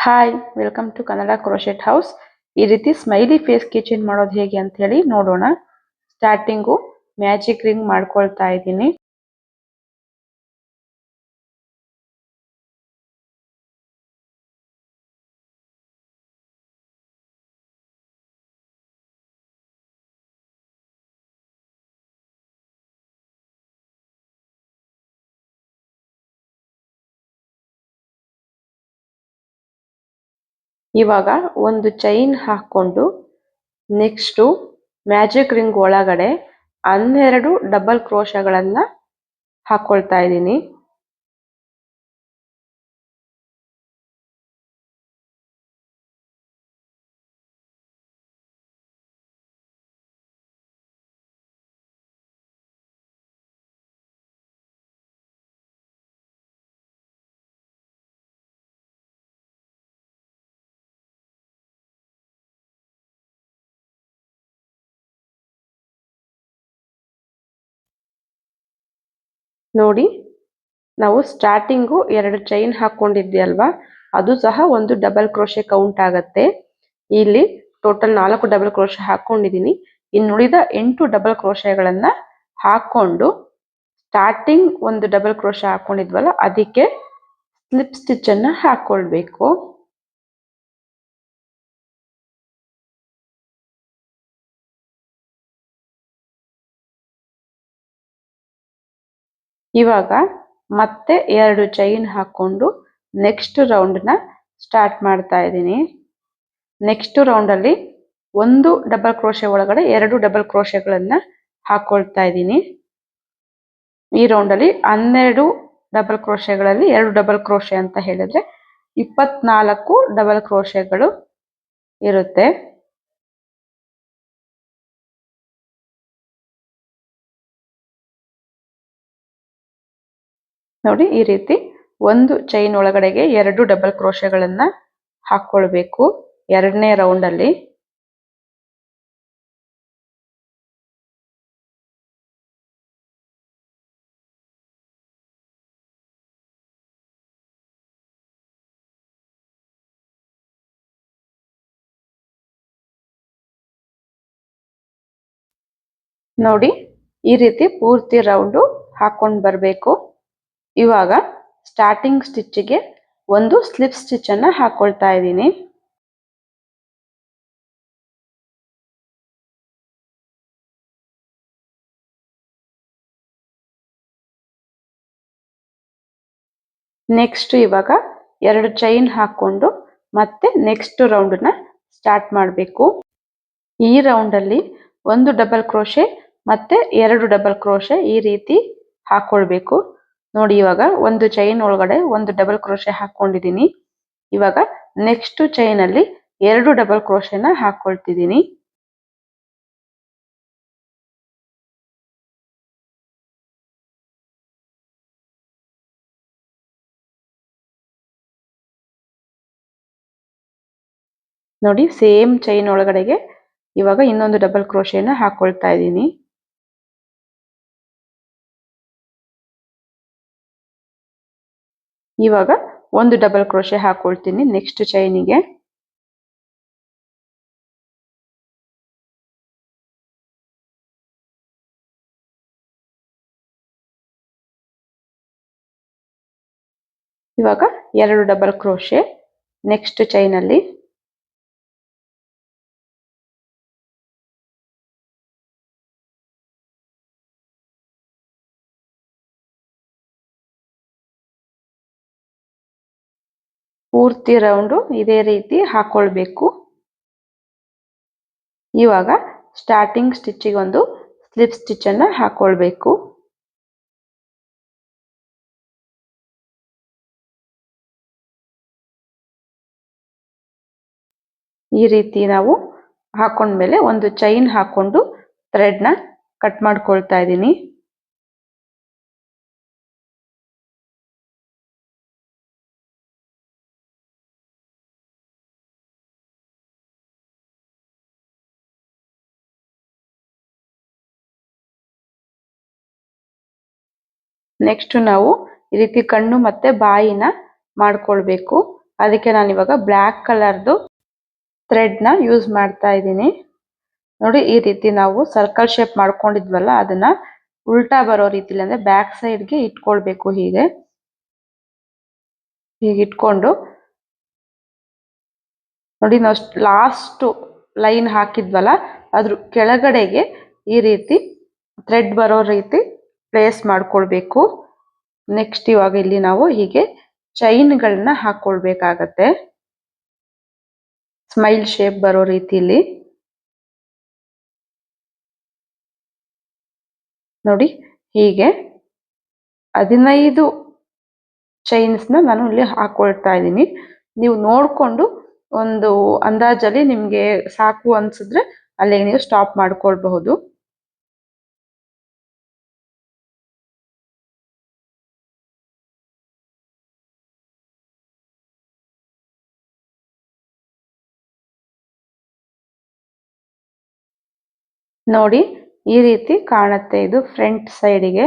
Hi, welcome to Kannada crochet house. ಈ ರೀತಿ smiley face kitchen ಮಾಡೋದು ಹೇಗೆ ಅಂತ ಹೇಳಿ ನೋಡೋಣ. ಸ್ಟಾರ್ಟಿಂಗು ಮ್ಯಾಜಿಕ್ ರಿಂಗ್ ಮಾಡ್ಕೊಳ್ತಾ ಇದ್ದೀನಿ. ಇವಾಗ ಒಂದು ಚೈನ್ ಹಾಕೊಂಡು ನೆಕ್ಸ್ಟು ಮ್ಯಾಜಿಕ್ ರಿಂಗ್ ಒಳಗಡೆ 12 ಡಬಲ್ ಕ್ರೋಶಗಳನ್ನ ಹಾಕೊಳ್ತಾ ಇದ್ದೀನಿ. ನೋಡಿ, ನಾವು ಸ್ಟಾರ್ಟಿಂಗು 2 ಚೈನ್ ಹಾಕೊಂಡಿದ್ವಿ ಅಲ್ವಾ, ಅದು ಸಹ ಒಂದು ಡಬಲ್ ಕ್ರೋಶೆ ಕೌಂಟ್ ಆಗತ್ತೆ. ಇಲ್ಲಿ ಟೋಟಲ್ 4 ಡಬಲ್ ಕ್ರೋಶೆ ಹಾಕೊಂಡಿದ್ದೀನಿ. ಇನ್ನುಳಿದ 8 ಡಬಲ್ ಕ್ರೋಶೆಗಳನ್ನ ಹಾಕೊಂಡು ಸ್ಟಾರ್ಟಿಂಗ್ ಒಂದು ಡಬಲ್ ಕ್ರೋಶೆ ಹಾಕೊಂಡಿದ್ವಲ್ಲ ಅದಕ್ಕೆ ಸ್ಲಿಪ್ ಸ್ಟಿಚ್ ಅನ್ನ ಹಾಕೊಳ್ಬೇಕು. ಇವಾಗ ಮತ್ತೆ 2 ಚೈನ್ ಹಾಕೊಂಡು ನೆಕ್ಸ್ಟ್ ರೌಂಡ್ ನ ಸ್ಟಾರ್ಟ್ ಮಾಡ್ತಾ ಇದ್ದೀನಿ. ನೆಕ್ಸ್ಟ್ ರೌಂಡ್ ಅಲ್ಲಿ ಒಂದು ಡಬಲ್ ಕ್ರೋಶೆ ಒಳಗಡೆ 2 ಡಬಲ್ ಕ್ರೋಶೆಗಳನ್ನ ಹಾಕೊಳ್ತಾ ಇದ್ದೀನಿ. ಈ ರೌಂಡ್ ಅಲ್ಲಿ 12 ಡಬಲ್ ಕ್ರೋಶೆಗಳಲ್ಲಿ 2 ಡಬಲ್ ಕ್ರೋಶೆ ಅಂತ ಹೇಳಿದ್ರೆ 24 ಡಬಲ್ ಕ್ರೋಶೆಗಳು ಇರುತ್ತೆ. ನೋಡಿ, ಈ ರೀತಿ ಒಂದು ಚೈನ್ ಒಳಗಡೆಗೆ 2 ಡಬಲ್ ಕ್ರೋಶೆಗಳನ್ನ ಹಾಕೊಳ್ಬೇಕು ಎರಡನೇ ರೌಂಡ್ ಅಲ್ಲಿ. ನೋಡಿ, ಈ ರೀತಿ ಪೂರ್ತಿ ರೌಂಡು ಹಾಕೊಂಡು ಬರಬೇಕು. ಇವಾಗ ಸ್ಟಾರ್ಟಿಂಗ್ ಸ್ಟಿಚ್ಗೆ ಒಂದು ಸ್ಲಿಪ್ ಸ್ಟಿಚ್ ಅನ್ನ ಹಾಕೊಳ್ತಾ ಇದ್ದೀನಿ. ನೆಕ್ಸ್ಟ್ ಇವಾಗ 2 ಚೈನ್ ಹಾಕೊಂಡು ಮತ್ತೆ ನೆಕ್ಸ್ಟ್ ರೌಂಡ್ ನ ಸ್ಟಾರ್ಟ್ ಮಾಡಬೇಕು. ಈ ರೌಂಡ್ ಅಲ್ಲಿ ಒಂದು ಡಬಲ್ ಕ್ರೋಶೆ ಮತ್ತೆ 2 ಡಬಲ್ ಕ್ರೋಶೆ ಈ ರೀತಿ ಹಾಕೊಳ್ಬೇಕು. ನೋಡಿ, ಇವಾಗ ಒಂದು ಚೈನ್ ಒಳಗಡೆ ಒಂದು ಡಬಲ್ ಕ್ರೋಶೆ ಹಾಕೊಂಡಿದ್ದೀನಿ. ಇವಾಗ ನೆಕ್ಸ್ಟ್ ಚೈನ್ ಅಲ್ಲಿ 2 ಡಬಲ್ ಕ್ರೋಶೆನ ಹಾಕೊಳ್ತಿದ್ದೀನಿ. ನೋಡಿ, ಸೇಮ್ ಚೈನ್ ಒಳಗಡೆಗೆ ಇವಾಗ ಇನ್ನೊಂದು ಡಬಲ್ ಕ್ರೋಶೆನ ಹಾಕೊಳ್ತಾ ಇದ್ದೀನಿ. ಇವಾಗ ಒಂದು ಡಬಲ್ ಕ್ರೋಶೆ ಹಾಕೊಳ್ತೀನಿ ನೆಕ್ಸ್ಟ್ ಚೈನಿಗೆ. ಇವಾಗ 2 ಡಬಲ್ ಕ್ರೋಶೆ ನೆಕ್ಸ್ಟ್ ಚೈನ್ ಅಲ್ಲಿ. ಪೂರ್ತಿ ರೌಂಡು ಇದೇ ರೀತಿ ಹಾಕೊಳ್ಬೇಕು. ಇವಾಗ ಸ್ಟಾರ್ಟಿಂಗ್ ಸ್ಟಿಚ್ಗೆ ಒಂದು ಸ್ಲಿಪ್ ಸ್ಟಿಚ್ ಅನ್ನ ಹಾಕೊಳ್ಬೇಕು. ಈ ರೀತಿ ನಾವು ಹಾಕೊಂಡ್ಮೇಲೆ ಒಂದು ಚೈನ್ ಹಾಕೊಂಡು ಥ್ರೆಡ್ ನ ಕಟ್ ಮಾಡ್ಕೊಳ್ತಾ ಇದ್ದೀನಿ. ನೆಕ್ಸ್ಟ್ ನಾವು ಈ ರೀತಿ ಕಣ್ಣು ಮತ್ತೆ ಬಾಯಿನ ಮಾಡ್ಕೊಳ್ಬೇಕು. ಅದಕ್ಕೆ ನಾನು ಇವಾಗ ಬ್ಲ್ಯಾಕ್ ಕಲರ್ದು ಥ್ರೆಡ್ನ ಯೂಸ್ ಮಾಡ್ತಾ ಇದ್ದೀನಿ. ನೋಡಿ ಈ ರೀತಿ ನಾವು ಸರ್ಕಲ್ ಶೇಪ್ ಮಾಡ್ಕೊಂಡಿದ್ವಲ್ಲ ಅದನ್ನ ಉಲ್ಟಾ ಬರೋ ರೀತಿಲಿ ಅಂದ್ರೆ ಬ್ಯಾಕ್ ಸೈಡ್ಗೆ ಇಟ್ಕೊಳ್ಬೇಕು. ಹೀಗೆ ಇಟ್ಕೊಂಡು ನೋಡಿ ನಾವು ಲಾಸ್ಟ್ ಲೈನ್ ಹಾಕಿದ್ವಲ್ಲ ಅದ್ರ ಕೆಳಗಡೆಗೆ ಈ ರೀತಿ ಥ್ರೆಡ್ ಬರೋ ರೀತಿ ಪ್ಲೇಸ್ ಮಾಡ್ಕೊಳ್ಬೇಕು. ನೆಕ್ಸ್ಟ್ ಇವಾಗ ಇಲ್ಲಿ ನಾವು ಹೀಗೆ ಚೈನ್ಗಳನ್ನ ಹಾಕೊಳ್ಬೇಕಾಗತ್ತೆ ಸ್ಮೈಲ್ ಶೇಪ್ ಬರೋ ರೀತಿಲಿ. ನೋಡಿ ಹೀಗೆ 15 ಚೈನ್ಸ್ನ ನಾನು ಇಲ್ಲಿ ಹಾಕೊಳ್ತಾ ಇದ್ದೀನಿ. ನೀವು ನೋಡ್ಕೊಂಡು ಒಂದು ಅಂದಾಜಲ್ಲಿ ನಿಮ್ಗೆ ಸಾಕು ಅನ್ಸಿದ್ರೆ ಅಲ್ಲಿಗೆ ನೀವು ಸ್ಟಾಪ್ ಮಾಡ್ಕೊಳ್ಬಹುದು. ನೋಡಿ ಈ ರೀತಿ ಕಾಣುತ್ತೆ ಇದು ಫ್ರಂಟ್ ಸೈಡಿಗೆ.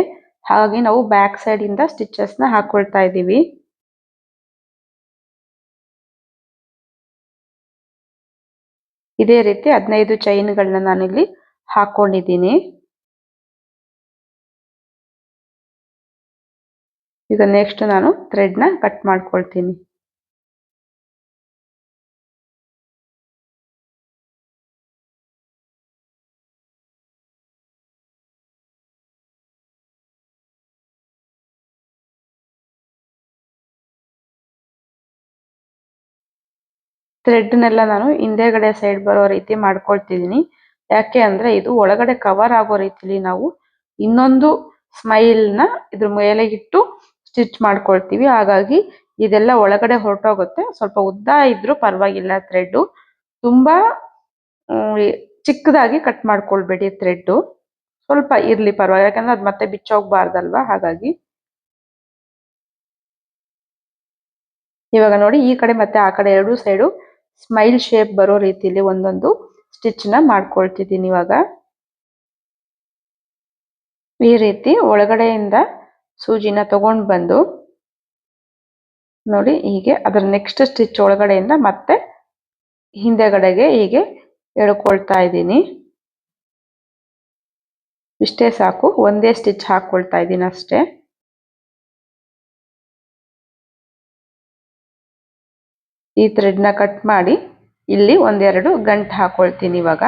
ಹಾಗಾಗಿ ನಾವು ಬ್ಯಾಕ್ ಸೈಡ್ ಇಂದ ಸ್ಟಿಚಸ್ ನ ಹಾಕೊಳ್ತಾ ಇದ್ದೀವಿ. ಇದೇ ರೀತಿ 15 ಚೈನ್ಗಳನ್ನ ನಾನಿಲ್ಲಿ ಹಾಕೊಂಡಿದ್ದೀನಿ. ಈಗ ನೆಕ್ಸ್ಟ್ ನಾನು ಥ್ರೆಡ್ ನ ಕಟ್ ಮಾಡ್ಕೊಳ್ತೀನಿ. ಥ್ರೆಡ್ನೆಲ್ಲ ನಾನು ಹಿಂದೆಗಡೆ ಸೈಡ್ ಬರೋ ರೀತಿ ಮಾಡ್ಕೊಳ್ತಿದ್ದೀನಿ. ಯಾಕೆ ಅಂದ್ರೆ ಇದು ಒಳಗಡೆ ಕವರ್ ಆಗೋ ರೀತಿಲಿ ನಾವು ಇನ್ನೊಂದು ಸ್ಮೈಲ್ನ ಇದ್ರ ಮೇಲೆ ಇಟ್ಟು ಸ್ಟಿಚ್ ಮಾಡ್ಕೊಳ್ತೀವಿ. ಹಾಗಾಗಿ ಇದೆಲ್ಲ ಒಳಗಡೆ ಹೊರಟೋಗುತ್ತೆ. ಸ್ವಲ್ಪ ಉದ್ದ ಇದ್ರೂ ಪರವಾಗಿಲ್ಲ. ಥ್ರೆಡ್ ತುಂಬಾ ಚಿಕ್ಕದಾಗಿ ಕಟ್ ಮಾಡ್ಕೊಳ್ಬೇಡಿ. ಥ್ರೆಡ್ ಸ್ವಲ್ಪ ಇರ್ಲಿ ಪರವಾಗಿಲ್ಲ, ಯಾಕಂದ್ರೆ ಅದು ಮತ್ತೆ ಬಿಚ್ಚೋಗ್ಬಾರ್ದಲ್ವಾ. ಹಾಗಾಗಿ ಇವಾಗ ನೋಡಿ ಈ ಕಡೆ ಮತ್ತೆ ಆ ಕಡೆ ಎರಡೂ ಸೈಡು ಸ್ಮೈಲ್ ಶೇಪ್ ಬರೋ ರೀತಿಲಿ ಒಂದೊಂದು ಸ್ಟಿಚ್ ನ ಮಾಡ್ಕೊಳ್ತಿದ್ದೀನಿ. ಇವಾಗ ಈ ರೀತಿ ಒಳಗಡೆಯಿಂದ ಸೂಜಿನ ತಗೊಂಡು ಬಂದು ನೋಡಿ ಹೀಗೆ ಅದರ ನೆಕ್ಸ್ಟ್ ಸ್ಟಿಚ್ ಒಳಗಡೆಯಿಂದ ಮತ್ತೆ ಹಿಂದೆಗಡೆಗೆ ಹೀಗೆ ಎಳ್ಕೊಳ್ತಾ ಇದ್ದೀನಿ. ಇಷ್ಟೇ ಸಾಕು, ಒಂದೇ ಸ್ಟಿಚ್ ಹಾಕೊಳ್ತಾ ಇದ್ದೀನಿ ಅಷ್ಟೇ. ಈ ಥ್ರೆಡ್ ನ ಕಟ್ ಮಾಡಿ ಇಲ್ಲಿ ಒಂದೆರಡು ಗಂಟು ಹಾಕೊಳ್ತೀನಿ. ಇವಾಗ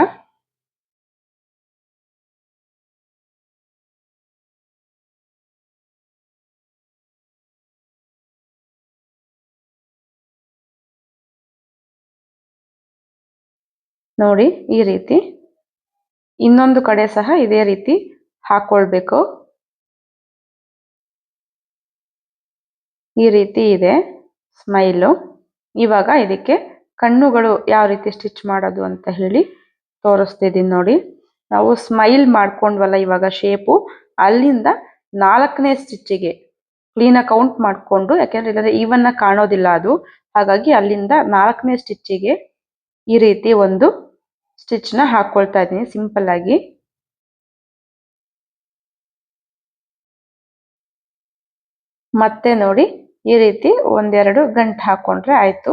ನೋಡಿ ಈ ರೀತಿ ಇನ್ನೊಂದು ಕಡೆ ಸಹ ಇದೇ ರೀತಿ ಹಾಕೊಳ್ಬೇಕು. ಈ ರೀತಿ ಇದೆ ಸ್ಮೈಲು. ಇವಾಗ ಇದಕ್ಕೆ ಕಣ್ಣುಗಳು ಯಾವ ರೀತಿ ಸ್ಟಿಚ್ ಮಾಡೋದು ಅಂತ ಹೇಳಿ ತೋರಿಸ್ತಿದ್ದೀನಿ ನೋಡಿ. ನಾವು ಸ್ಮೈಲ್ ಮಾಡ್ಕೊಂಡ್ವಲ್ಲ ಇವಾಗ ಶೇಪು, ಅಲ್ಲಿಂದ 4ನೇ ಸ್ಟಿಚ್ಚಿಗೆ ಕ್ಲೀನಾಗಿ ಕೌಂಟ್ ಮಾಡಿಕೊಂಡು, ಯಾಕೆಂದ್ರೆ ಇಲ್ಲಾಂದ್ರೆ ಈವನ್ ಕಾಣೋದಿಲ್ಲ ಅದು. ಹಾಗಾಗಿ ಅಲ್ಲಿಂದ 4ನೇ ಸ್ಟಿಚ್ಚಿಗೆ ಈ ರೀತಿ ಒಂದು ಸ್ಟಿಚ್ ನ ಹಾಕೊಳ್ತಾ ಇದ್ದೀನಿ ಸಿಂಪಲ್ ಆಗಿ. ಮತ್ತೆ ನೋಡಿ ಈ ರೀತಿ ಒಂದೆರಡು ಗಂಟು ಹಾಕೊಂಡ್ರೆ ಆಯ್ತು.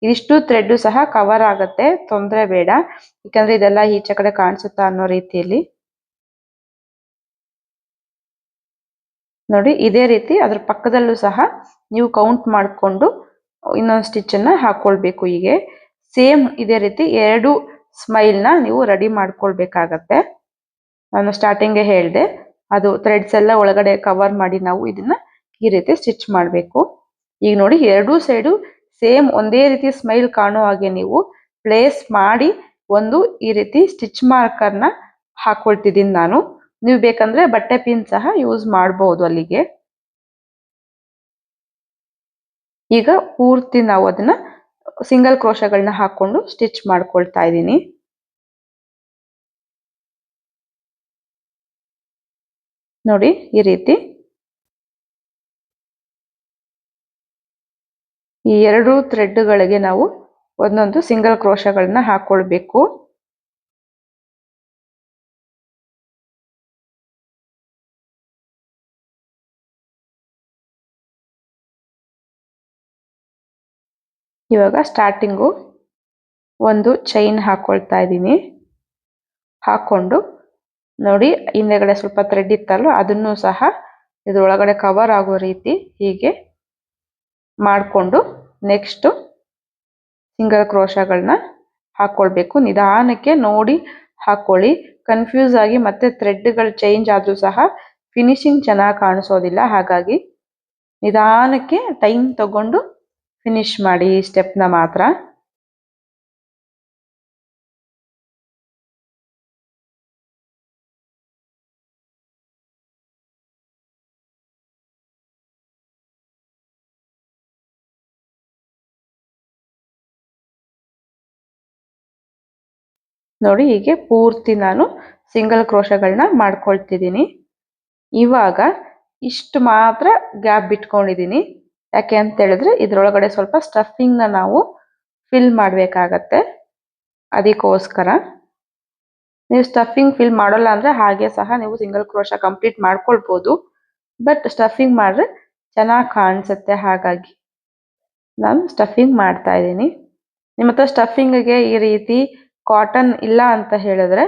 ಇದಿಷ್ಟು ಥ್ರೆಡ್ ಸಹ ಕವರ್ ಆಗುತ್ತೆ, ತೊಂದರೆ ಬೇಡ. ಯಾಕಂದ್ರೆ ಇದೆಲ್ಲ ಈಚೆ ಕಡೆ ಕಾಣಿಸುತ್ತಾ ಅನ್ನೋ ರೀತಿಯಲ್ಲಿ ನೋಡಿ ಇದೇ ರೀತಿ ಅದ್ರ ಪಕ್ಕದಲ್ಲೂ ಸಹ ನೀವು ಕೌಂಟ್ ಮಾಡಿಕೊಂಡು ಇನ್ನೊಂದು ಸ್ಟಿಚ್ ಅನ್ನ ಹಾಕೊಳ್ಬೇಕು. ಹೀಗೆ ಸೇಮ್ ಇದೇ ರೀತಿ ಎರಡು ಸ್ಮೈಲ್ ನ ನೀವು ರೆಡಿ ಮಾಡ್ಕೊಳ್ಬೇಕಾಗತ್ತೆ. ನಾನು ಸ್ಟಾರ್ಟಿಂಗ್ ಹೇಳಿದೆ, ಅದು ಥ್ರೆಡ್ಸ್ ಎಲ್ಲ ಒಳಗಡೆ ಕವರ್ ಮಾಡಿ ನಾವು ಇದನ್ನ ಈ ರೀತಿ ಸ್ಟಿಚ್ ಮಾಡಬೇಕು. ಈಗ ನೋಡಿ ಎರಡೂ ಸೈಡು ಸೇಮ್ ಒಂದೇ ರೀತಿ ಸ್ಮೈಲ್ ಕಾಣೋ ಹಾಗೆ ನೀವು ಪ್ಲೇಸ್ ಮಾಡಿ ಒಂದು ಈ ರೀತಿ ಸ್ಟಿಚ್ ಮಾರ್ಕರ್ನ ಹಾಕೊಳ್ತಿದ್ದೀನಿ ನಾನು. ನೀವು ಬೇಕಂದ್ರೆ ಬಟ್ಟೆ ಪಿನ್ ಸಹ ಯೂಸ್ ಮಾಡಬಹುದು ಅಲ್ಲಿಗೆ. ಈಗ ಪೂರ್ತಿ ನಾವು ಅದನ್ನ ಸಿಂಗಲ್ ಕ್ರೋಶಗಳನ್ನ ಹಾಕೊಂಡು ಸ್ಟಿಚ್ ಮಾಡ್ಕೊಳ್ತಾ ಇದ್ದೀನಿ. ನೋಡಿ ಈ ರೀತಿ ಈ ಎರಡು ಥ್ರೆಡ್ಗಳಿಗೆ ನಾವು ಒಂದೊಂದು ಸಿಂಗಲ್ ಕ್ರೋಶಗಳನ್ನ ಹಾಕೊಳ್ಬೇಕು. ಇವಾಗ ಸ್ಟಾರ್ಟಿಂಗು ಒಂದು ಚೈನ್ ಹಾಕೊಳ್ತಾ ಇದ್ದೀನಿ. ಹಾಕೊಂಡು ನೋಡಿ ಹಿಂದೆಗಡೆ ಸ್ವಲ್ಪ ಥ್ರೆಡ್ ಇತ್ತಲ್ಲ ಅದನ್ನು ಸಹ ಇದ್ರೊಳಗಡೆ ಕವರ್ ಆಗೋ ರೀತಿ ಹೀಗೆ ಮಾಡಿಕೊಂಡು ನೆಕ್ಸ್ಟ್ ಸಿಂಗಲ್ ಕ್ರೋಶಗಳನ್ನ ಹಾಕೊಳ್ಬೇಕು. ನಿಧಾನಕ್ಕೆ ನೋಡಿ ಹಾಕೊಳ್ಳಿ. ಕನ್ಫ್ಯೂಸ್ ಆಗಿ ಮತ್ತೆ ಥ್ರೆಡ್ಗಳು ಚೇಂಜ್ ಆದ್ರೂ ಸಹ ಫಿನಿಶಿಂಗ್ ಚೆನ್ನಾಗಿ ಕಾಣಿಸೋದಿಲ್ಲ. ಹಾಗಾಗಿ ನಿಧಾನಕ್ಕೆ ಟೈಮ್ ತಗೊಂಡು ಫಿನಿಶ್ ಮಾಡಿ ಈ ಸ್ಟೆಪ್ನ ಮಾತ್ರ. ನೋಡಿ ಹೀಗೆ ಪೂರ್ತಿ ನಾನು ಸಿಂಗಲ್ ಕ್ರೋಶಗಳನ್ನ ಮಾಡ್ಕೊಳ್ತಿದ್ದೀನಿ. ಇವಾಗ ಇಷ್ಟು ಮಾತ್ರ ಗ್ಯಾಪ್ ಬಿಟ್ಕೊಂಡಿದ್ದೀನಿ. ಯಾಕೆ ಅಂತ ಹೇಳಿದ್ರೆ ಇದ್ರೊಳಗಡೆ ಸ್ವಲ್ಪ ಸ್ಟಫಿಂಗ್ನ ನಾವು ಫಿಲ್ ಮಾಡಬೇಕಾಗತ್ತೆ. ಅದಕ್ಕೋಸ್ಕರ ನೀವು ಸ್ಟಫಿಂಗ್ ಫಿಲ್ ಮಾಡೋಲ್ಲ ಅಂದರೆ ಹಾಗೆ ಸಹ ನೀವು ಸಿಂಗಲ್ ಕ್ರೋಶ ಕಂಪ್ಲೀಟ್ ಮಾಡ್ಕೊಳ್ಬೋದು. ಬಟ್ ಸ್ಟಫಿಂಗ್ ಮಾಡಿದ್ರೆ ಚೆನ್ನಾಗಿ ಕಾಣಿಸುತ್ತೆ. ಹಾಗಾಗಿ ನಾನು ಸ್ಟಫಿಂಗ್ ಮಾಡ್ತಾ ಇದ್ದೀನಿ. ನಿಮ್ಮ ಹತ್ರ ಸ್ಟಫಿಂಗಿಗೆ ಈ ರೀತಿ ಕಾಟನ್ ಇಲ್ಲ ಅಂತ ಹೇಳಿದ್ರೆ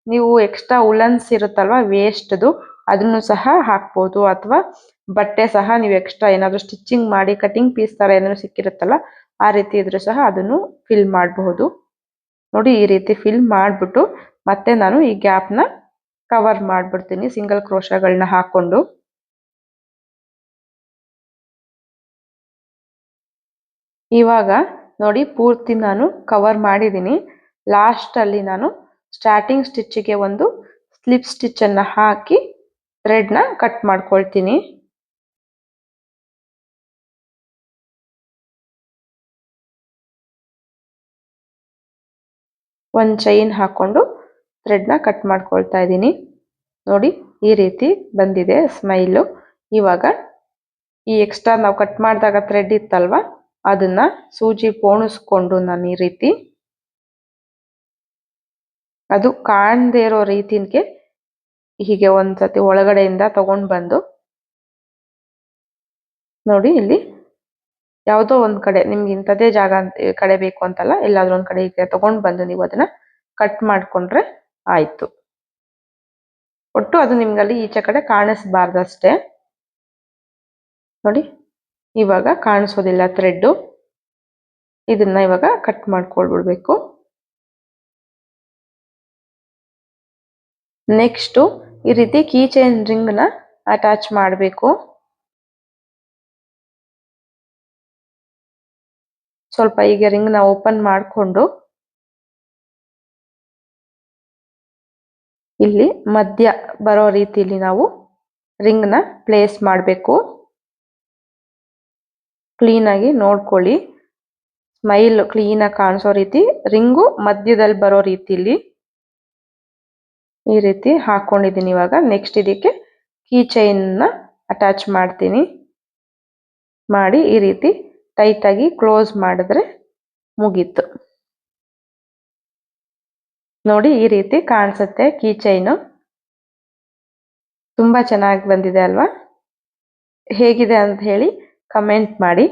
ನೀವು ಎಕ್ಸ್ಟ್ರಾ ಉಲನ್ಸ್ ಇರುತ್ತಲ್ವ ವೇಸ್ಟ್ದು ಅದನ್ನು ಸಹ ಹಾಕ್ಬೋದು. ಅಥವಾ ಬಟ್ಟೆ ಸಹ ನೀವು ಎಕ್ಸ್ಟ್ರಾ ಏನಾದರೂ ಸ್ಟಿಚಿಂಗ್ ಮಾಡಿ ಕಟಿಂಗ್ ಪೀಸ್ ಥರ ಏನಾದರೂ ಸಿಕ್ಕಿರುತ್ತಲ್ಲ ಆ ರೀತಿ ಇದ್ರೂ ಸಹ ಅದನ್ನು ಫಿಲ್ ಮಾಡಬಹುದು. ನೋಡಿ ಈ ರೀತಿ ಫಿಲ್ ಮಾಡಿಬಿಟ್ಟು ಮತ್ತೆ ನಾನು ಈ ಗ್ಯಾಪ್ನ ಕವರ್ ಮಾಡಿಬಿಡ್ತೀನಿ ಸಿಂಗಲ್ ಕ್ರೋಶಗಳನ್ನ ಹಾಕ್ಕೊಂಡು. ಇವಾಗ ನೋಡಿ ಪೂರ್ತಿ ನಾನು ಕವರ್ ಮಾಡಿದ್ದೀನಿ. ಲಾಸ್ಟಲ್ಲಿ ನಾನು ಸ್ಟಾರ್ಟಿಂಗ್ ಸ್ಟಿಚ್ಚಿಗೆ ಒಂದು ಸ್ಲಿಪ್ ಸ್ಟಿಚ್ಚನ್ನು ಹಾಕಿ ಥ್ರೆಡ್ನ ಕಟ್ ಮಾಡ್ಕೊಳ್ತೀನಿ. ಒಂದು ಚೈನ್ ಹಾಕ್ಕೊಂಡು ಥ್ರೆಡ್ನ ಕಟ್ ಮಾಡ್ಕೊಳ್ತಾ ಇದ್ದೀನಿ. ನೋಡಿ ಈ ರೀತಿ ಬಂದಿದೆ ಸ್ಮೈಲು. ಇವಾಗ ಈ ಎಕ್ಸ್ಟ್ರಾ ನಾವು ಕಟ್ ಮಾಡಿದಾಗ ಥ್ರೆಡ್ ಇತ್ತಲ್ವ ಅದನ್ನು ಸೂಜಿ ಪೋಣಿಸ್ಕೊಂಡು ನಾನು ಈ ರೀತಿ ಅದು ಕಾಣದೇ ಇರೋ ರೀತಿಗೆ ಹೀಗೆ ಒಂದ್ಸತಿ ಒಳಗಡೆಯಿಂದ ತಗೊಂಡು ಬಂದು ನೋಡಿ ಇಲ್ಲಿ ಯಾವುದೋ ಒಂದು ಕಡೆ ನಿಮ್ಗೆ ಇಂಥದ್ದೇ ಜಾಗ ಕಡೆ ಬೇಕು ಅಂತಲ್ಲ, ಎಲ್ಲಾದ್ರೂ ಒಂದು ಕಡೆ ಹೀಗೆ ತಗೊಂಡು ಬಂದು ನೀವು ಅದನ್ನ ಕಟ್ ಮಾಡಿಕೊಂಡ್ರೆ ಆಯಿತು. ಒಟ್ಟು ಅದು ನಿಮ್ಗಲ್ಲಿ ಈಚೆ ಕಡೆ ಕಾಣಿಸ್ಬಾರ್ದು ಅಷ್ಟೇ. ನೋಡಿ ಇವಾಗ ಕಾಣಿಸೋದಿಲ್ಲ ಥ್ರೆಡ್ಡು. ಇದನ್ನ ಇವಾಗ ಕಟ್ ಮಾಡ್ಕೊಳ್ಬಿಡ್ಬೇಕು. ನೆಕ್ಸ್ಟು ಈ ರೀತಿ ಕೀ ಚೈನ್ ರಿಂಗ್ನ ಅಟ್ಯಾಚ್ ಮಾಡಬೇಕು. ಸ್ವಲ್ಪ ಈಗ ರಿಂಗ್ನ ಓಪನ್ ಮಾಡಿಕೊಂಡು ಇಲ್ಲಿ ಮಧ್ಯ ಬರೋ ರೀತಿಯಲ್ಲಿ ನಾವು ರಿಂಗ್ನ ಪ್ಲೇಸ್ ಮಾಡಬೇಕು. ಕ್ಲೀನಾಗಿ ನೋಡ್ಕೊಳ್ಳಿ, ಸ್ಮೈಲ್ ಕ್ಲೀನಾಗಿ ಕಾಣಿಸೋ ರೀತಿ ರಿಂಗು ಮಧ್ಯದಲ್ಲಿ ಬರೋ ರೀತಿಯಲ್ಲಿ ಈ ರೀತಿ ಹಾಕೊಂಡಿದ್ದೀನಿ. ಇವಾಗ ನೆಕ್ಸ್ಟ್ ಇದಕ್ಕೆ ಕೀ ಚೈನ್ನ ಅಟ್ಯಾಚ್ ಮಾಡ್ತೀನಿ. ಮಾಡಿ ಈ ರೀತಿ ಟೈಟಾಗಿ ಕ್ಲೋಸ್ ಮಾಡಿದ್ರೆ ಮುಗೀತು. ನೋಡಿ ಈ ರೀತಿ ಕಾಣಿಸುತ್ತೆ ಕೀ ಚೈನು. ತುಂಬ ಚೆನ್ನಾಗಿ ಬಂದಿದೆ ಅಲ್ವಾ? ಹೇಗಿದೆ ಅಂತ ಹೇಳಿ ಕಮೆಂಟ್ ಮಾಡಿ.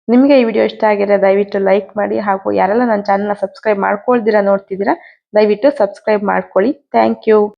ನಿಮಗೆ ಈ ವಿಡಿಯೋ ಇಷ್ಟ ಆಗಿದ್ರೆ ದಯವಿಟ್ಟು ಲೈಕ್ ಮಾಡಿ. ಹಾಗೂ ಯಾರೆಲ್ಲ ನನ್ನ ಚಾನಲ್ನ ಸಬ್ಸ್ಕ್ರೈಬ್ ಮಾಡ್ಕೊಳ್ದಿರಾ ನೋಡ್ತಿದ್ದೀರಾ ದಯವಿಟ್ಟು ಸಬ್ಸ್ಕ್ರೈಬ್ ಮಾಡ್ಕೊಳ್ಳಿ. Thank you.